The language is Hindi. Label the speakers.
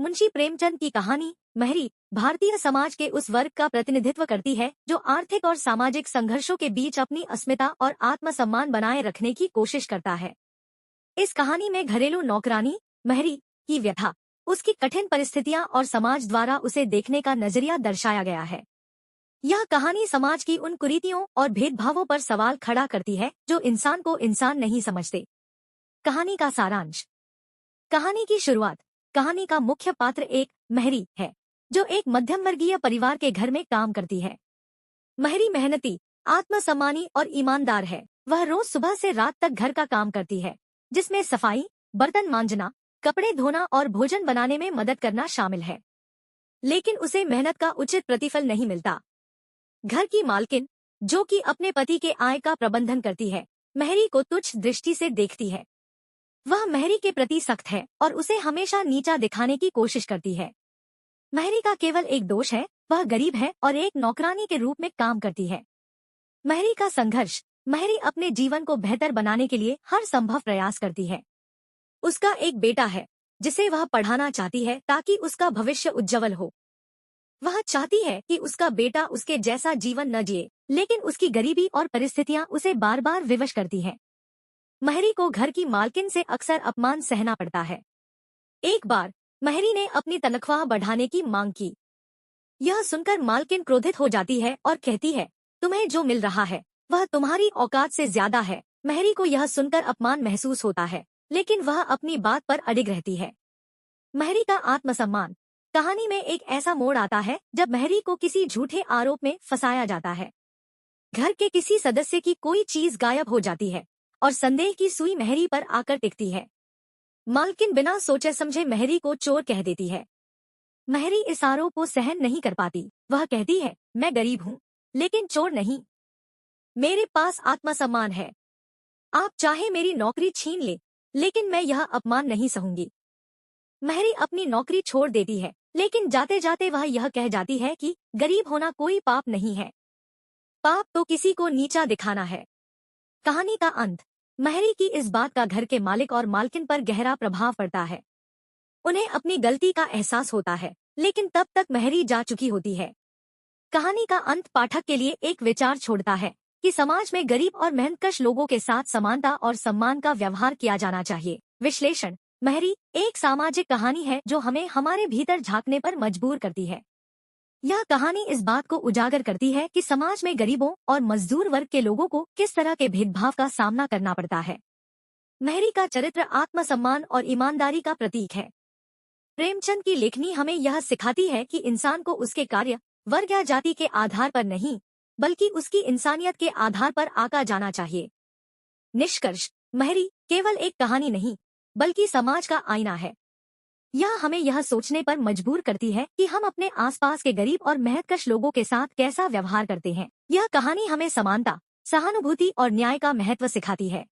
Speaker 1: मुंशी प्रेमचंद की कहानी महरी भारतीय समाज के उस वर्ग का प्रतिनिधित्व करती है जो आर्थिक और सामाजिक संघर्षों के बीच अपनी अस्मिता और आत्मसम्मान बनाए रखने की कोशिश करता है। इस कहानी में घरेलू नौकरानी महरी की व्यथा, उसकी कठिन परिस्थितियां और समाज द्वारा उसे देखने का नजरिया दर्शाया गया है। यह कहानी समाज की उन कुरीतियों और भेदभावों पर सवाल खड़ा करती है जो इंसान को इंसान नहीं समझते। कहानी का सारांश। कहानी की शुरुआत। कहानी का मुख्य पात्र एक महरी है जो एक मध्यम वर्गीय परिवार के घर में काम करती है। महरी मेहनती, आत्मसम्मानी और ईमानदार है। वह रोज सुबह से रात तक घर का काम करती है, जिसमें सफाई, बर्तन मांजना, कपड़े धोना और भोजन बनाने में मदद करना शामिल है। लेकिन उसे मेहनत का उचित प्रतिफल नहीं मिलता। घर की मालकिन, जो कि अपने पति के आय का प्रबंधन करती है, महरी को तुच्छ दृष्टि से देखती है। वह महरी के प्रति सख्त है और उसे हमेशा नीचा दिखाने की कोशिश करती है। महरी का केवल एक दोष है, वह गरीब है और एक नौकरानी के रूप में काम करती है। महरी का संघर्ष। महरी अपने जीवन को बेहतर बनाने के लिए हर संभव प्रयास करती है। उसका एक बेटा है जिसे वह पढ़ाना चाहती है ताकि उसका भविष्य उज्जवल हो। वह चाहती है कि उसका बेटा उसके जैसा जीवन न जिए, लेकिन उसकी गरीबी और परिस्थितियां उसे बार बार विवश करती हैं। महरी को घर की मालकिन से अक्सर अपमान सहना पड़ता है। एक बार महरी ने अपनी तनख्वाह बढ़ाने की मांग की। यह सुनकर मालकिन क्रोधित हो जाती है और कहती है, तुम्हें जो मिल रहा है वह तुम्हारी औकात से ज्यादा है। महरी को यह सुनकर अपमान महसूस होता है, लेकिन वह अपनी बात पर अडिग रहती है। महरी का आत्मसम्मान। कहानी में एक ऐसा मोड़ आता है जब महरी को किसी झूठे आरोप में फंसाया जाता है। घर के किसी सदस्य की कोई चीज गायब हो जाती है और संदेह की सुई महरी पर आकर टिकती है। मालकिन बिना सोचे समझे महरी को चोर कह देती है। महरी इस आरोप को सहन नहीं कर पाती। वह कहती है, मैं गरीब हूँ, लेकिन चोर नहीं। मेरे पास आत्मसम्मान है। आप चाहे मेरी नौकरी छीन ले, लेकिन मैं यह अपमान नहीं सहूंगी। महरी अपनी नौकरी छोड़ देती है, लेकिन जाते जाते वह यह कह जाती है कि गरीब होना कोई पाप नहीं है। पाप तो किसी को नीचा दिखाना है। कहानी का अंत। महरी की इस बात का घर के मालिक और मालकिन पर गहरा प्रभाव पड़ता है। उन्हें अपनी गलती का एहसास होता है, लेकिन तब तक महरी जा चुकी होती है। कहानी का अंत पाठक के लिए एक विचार छोड़ता है कि समाज में गरीब और मेहनतकश लोगों के साथ समानता और सम्मान का व्यवहार किया जाना चाहिए। विश्लेषण। महरी एक सामाजिक कहानी है जो हमें हमारे भीतर झांकने पर मजबूर करती है। यह कहानी इस बात को उजागर करती है कि समाज में गरीबों और मजदूर वर्ग के लोगों को किस तरह के भेदभाव का सामना करना पड़ता है। महरी का चरित्र आत्मसम्मान और ईमानदारी का प्रतीक है। प्रेमचंद की लेखनी हमें यह सिखाती है कि इंसान को उसके कार्य, वर्ग या जाति के आधार पर नहीं, बल्कि उसकी इंसानियत के आधार पर आंका जाना चाहिए। निष्कर्ष। महरी केवल एक कहानी नहीं, बल्कि समाज का आईना है। यह हमें यह सोचने पर मजबूर करती है कि हम अपने आसपास के गरीब और मेहनतकश लोगों के साथ कैसा व्यवहार करते हैं। यह कहानी हमें समानता, सहानुभूति और न्याय का महत्व सिखाती है।